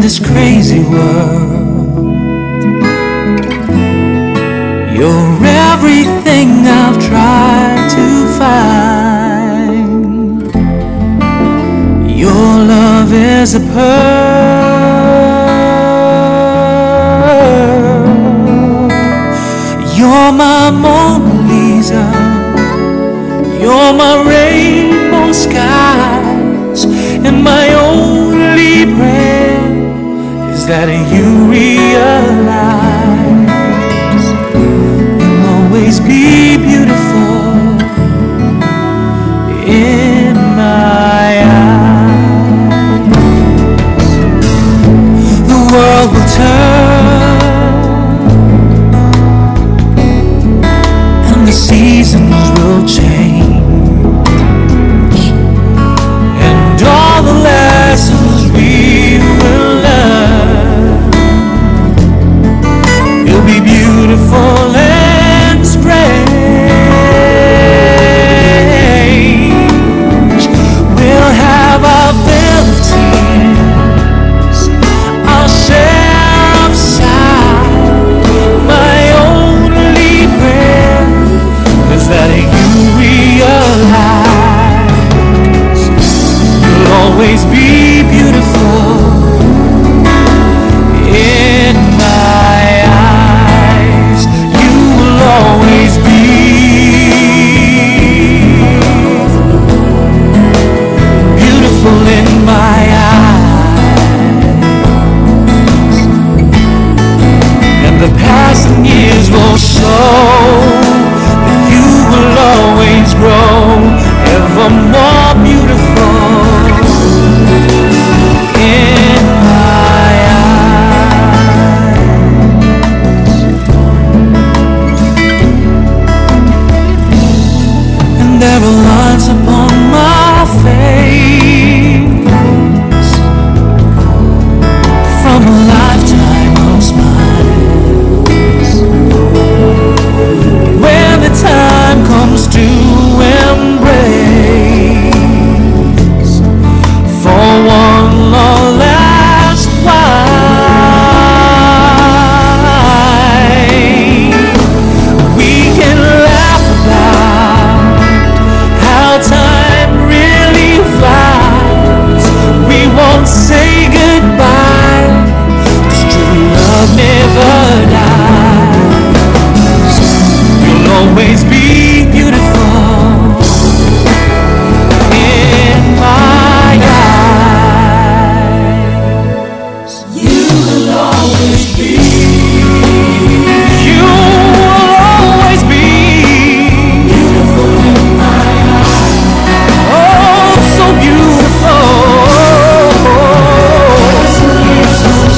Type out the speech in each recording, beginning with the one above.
this crazy world. You're everything I've tried to find. Your love is a pearl. You're my Mona Lisa. You're my rainbow skies. And my only prayer is that you realize you'll always be beautiful in my eyes. The world will turn and the seasons will change, and all the lessons we will learn will be beautiful and strange. We'll have our fill of tears, our share of sighs. My only prayer is that you realize you'll always be beautiful in my eyes. You will always be beautiful in my eyes. And the passing years will show that you will always grow ever more beautiful in my eyes. And there are lines upon my face from a lifetime of smiles. When the time comes to embrace for one last while, we can laugh about how time really flies. We won't say goodbye, 'cause true love never dies. You'll always be beautiful in my eyes. You will always be. You will always be beautiful in my eyes. Oh, so beautiful.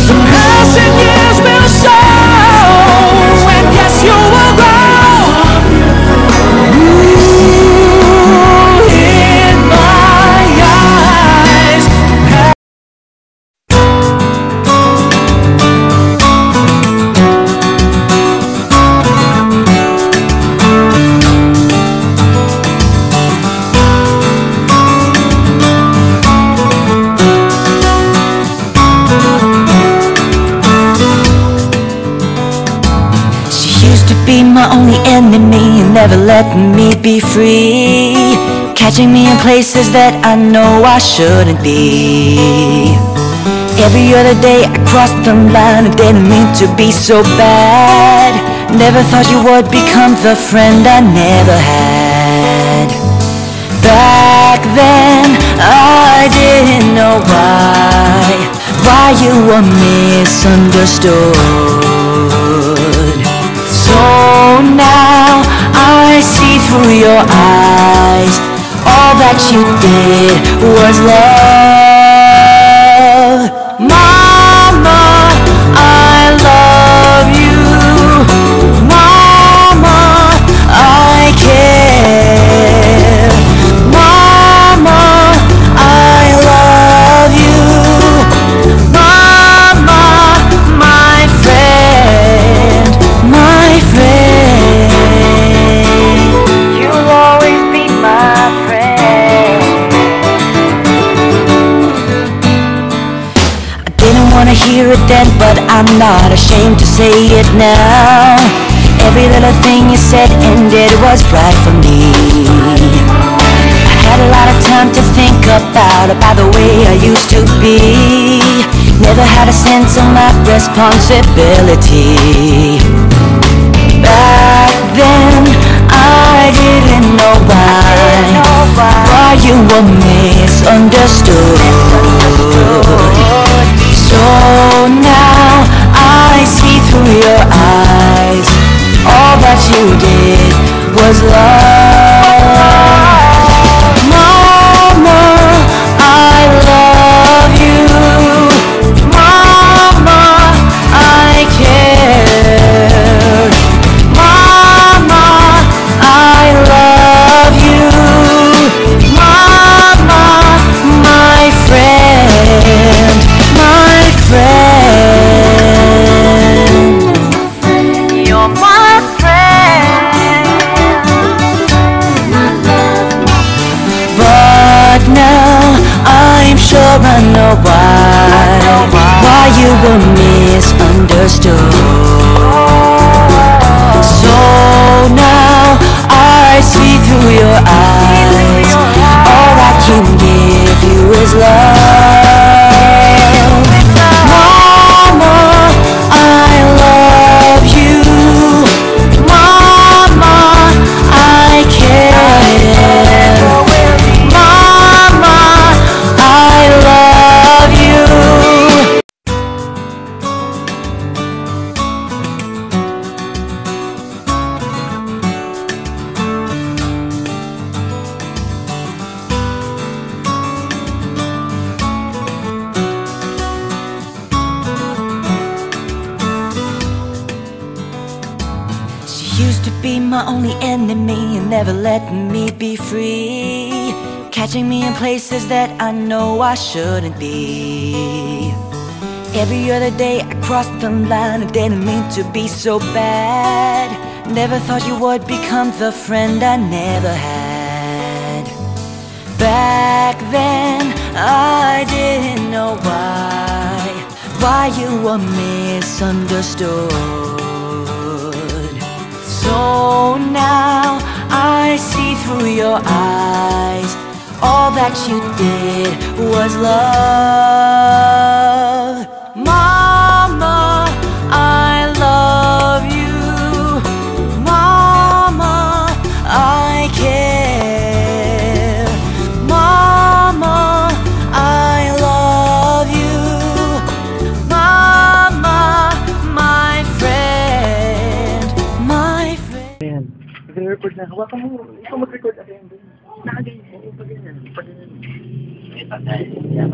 The passing years will show, and yes, you will grow. Ooh, in my eyes. She used to be my only enemy and never let me be free, catching me in places that I know I shouldn't be. Every other day I crossed the line and didn't mean to be so bad. Never thought you would become the friend I never had. Back then I didn't know why you were misunderstood. So now I see through your eyes, all that you did was love. Mama, I love you. Mama, I care. Mama, I love you. Mama, my friend, my friend. You'll always be my friend. wanna hear it then, but I'm not ashamed to say it now. Every little thing you said and did was right for me. I had a lot of time to think about the way I used to be. Never had a sense of my responsibility. Back then, I didn't know why you were misunderstood. So now I see through your eyes. All that you did was love. Mama, I love you. Mama, I care. Mama, I love you. Mama, my friend, my friend. You're my friend. But now I'm sure I know why you were misunderstood. So now I see through your eyes. All I can give you is love. Mama, I love you. Mama, I care. Mama, I love you. She used to be my only enemy and never let me be free, catching me in places that I know I shouldn't be. Every other day I crossed the line, I didn't mean to be so bad. Never thought you would become the friend I never had. Back then I didn't know why you were misunderstood. So now I see through your eyes. All that you did was love. Mama, I love you. Mama, I care. Mama, I love you. Mama, my friend, my friend. Ayan. Nag-record na. Hawakan mo. Ikaw mag-record ako yan. Nakaganyan mo. Pag-ganyan. Pag-ganyan. May patay. Yan.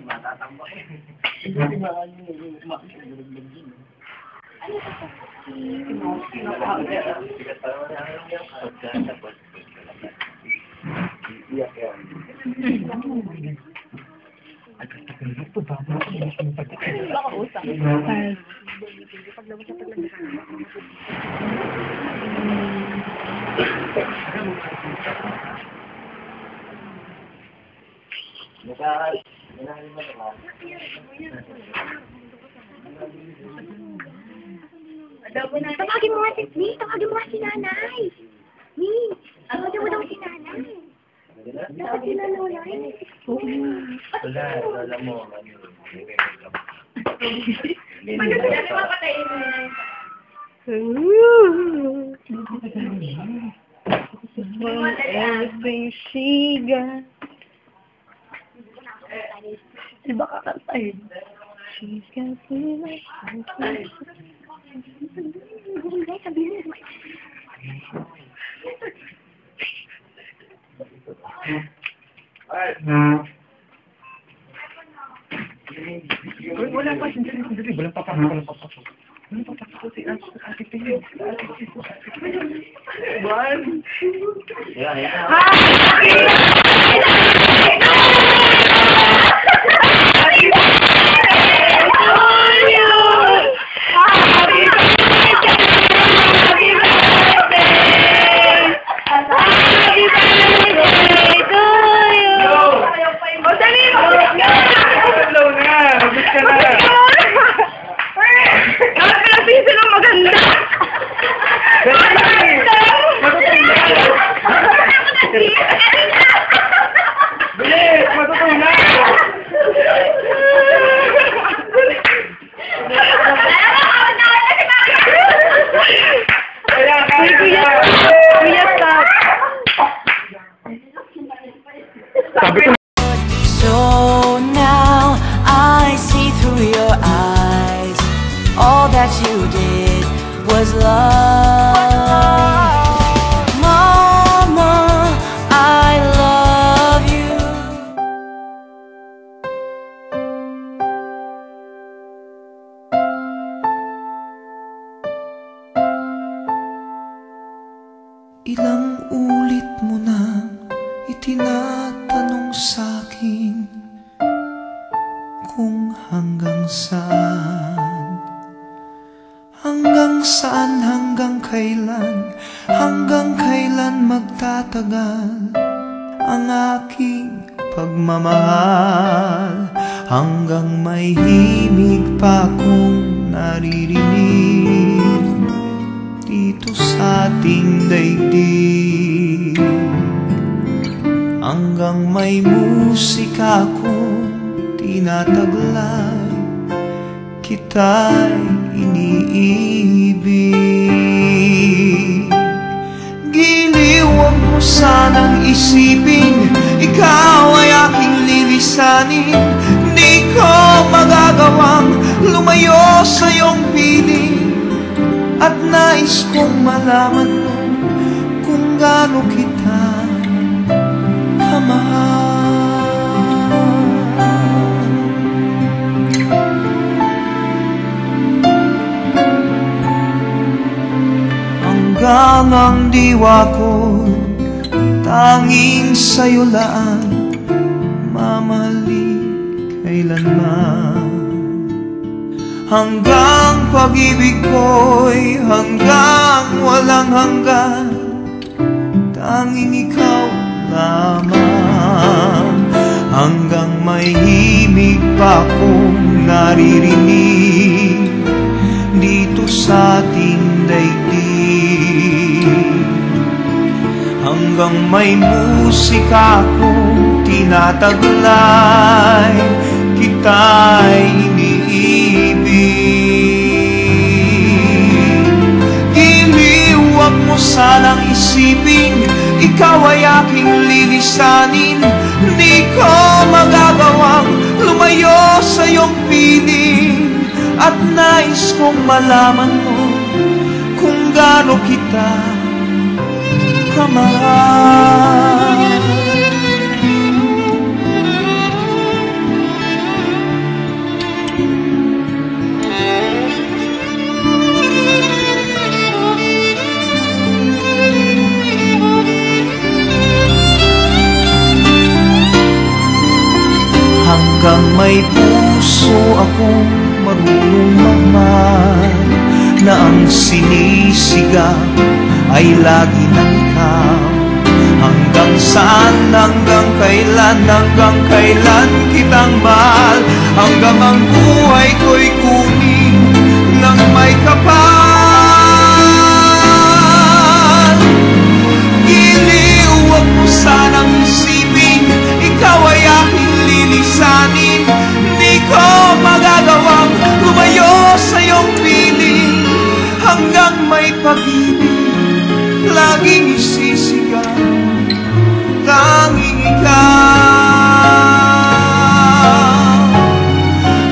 Matatambak eh. Hindi maano yung umakit. Tawagin mo nga si Mi, tawagin mo nga si nanay. Mi, tawagin mo daw si nanay. Dapat si nanay. Wala mo. Ano sila na mapatayin mo yan? Everything she got. Diba kakantahin? She's got me like Wala pa, sandali. Walang papasok. Si Ate Pili. One. Yeah. love. Mama, I love you. Ilang ulit mo nang itinatanong sa'kin kung hanggang saan, hanggang kailan magtatagal ang aking pagmamahal, hanggang may himig pa akong naririnig dito sa ating daigdig, hanggang may musika akong tinataglay, kita'y iniibig. Giliw, huwag mo sanang isipin ikaw ay aking lilisanin. Di ko magagawang lumayo sa iyong piling, at nais kong malaman mo kung gaano kita kamahal. Hanggang ang diwa ko tanging sa'yo lang mamahalin kailanman. Hanggang pag-ibig ko'y hanggang walang hanggan, tanging ikaw lamang. Hanggang may himig pa akong naririnig dito sa ating daigdig, hanggang may musika akong tinataglay, kita'y iniibig. Giliw, huwag mo sanang isipin ikaw ay aking lilisanin. Di ko magagawang lumayo sa iyong piling, at nais kong malaman mo kung gaano kita kamahal. Hanggang may puso akong marunong magmahal, na ang sinisigaw ay lagi ng ikaw. Hanggang saan, hanggang kailan kitang mahal, hanggang ang buhay ko'y kunin ng may kapal. Giliw, huwag mo sanang isipin ikaw ay aking lilisanin. Di ko magagawang lumayo sa iyong piling, hanggang may pag-ibig laging isisigaw, tanging ikaw.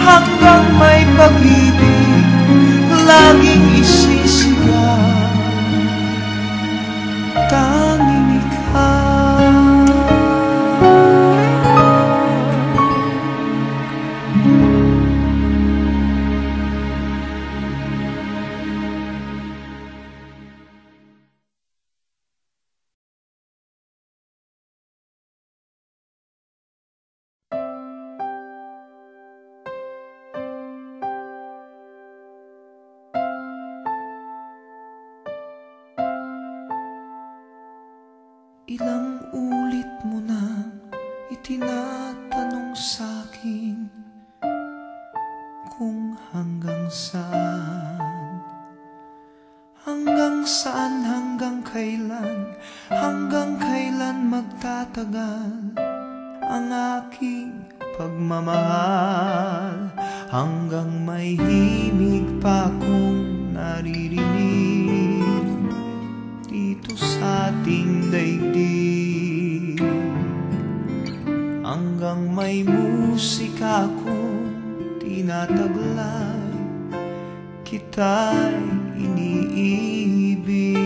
Hanggang may pag-ibig laging isisigaw, tanging ikaw. Ilang ulit mo nang itinatanong sa'kin kung hanggang saan, hanggang kailan magtatagal ang aking pagmamahal, hanggang may himig pa akong naririnig dito sa ating daigdig, hanggang may musika akong tinataglay, kita'y iniibig.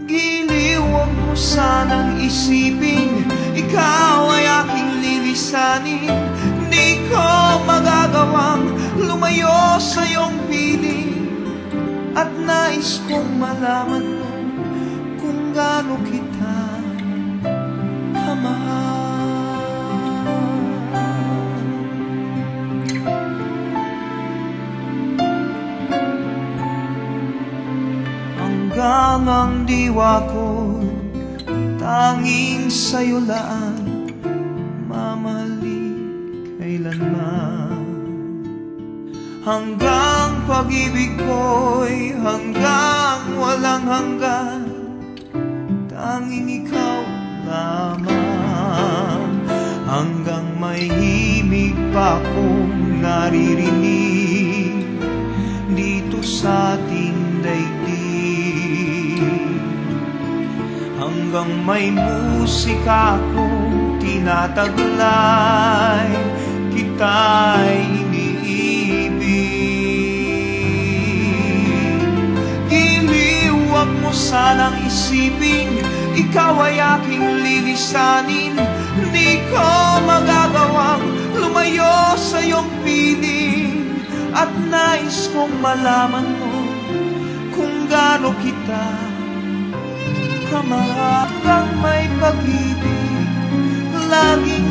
Giliw, huwag mo sanang isipin, ikaw ay aking lilisanin. Di ko magagawang lumayo sa iyong piling, at nais kong malaman mo kung gaano kita kamahal. Hanggang ang diwa ko tanging sa'yo laan, mamahalin kailanman. Hanggang pag-ibig ko'y hanggang walang hanggan, tanging ikaw lamang. Hanggang may himig pa akong naririnig dito sa ating daigdig. Hanggang may musika akong tinataglay, kita'y iniibig. Giliw, huwag mo sanang isipin, ikaw ay aking lilisanin. Di ko magagawang lumayo sa iyong piling, at nais kong malaman mo kung gaano kita kamahal. Hanggang may pag-ibig laging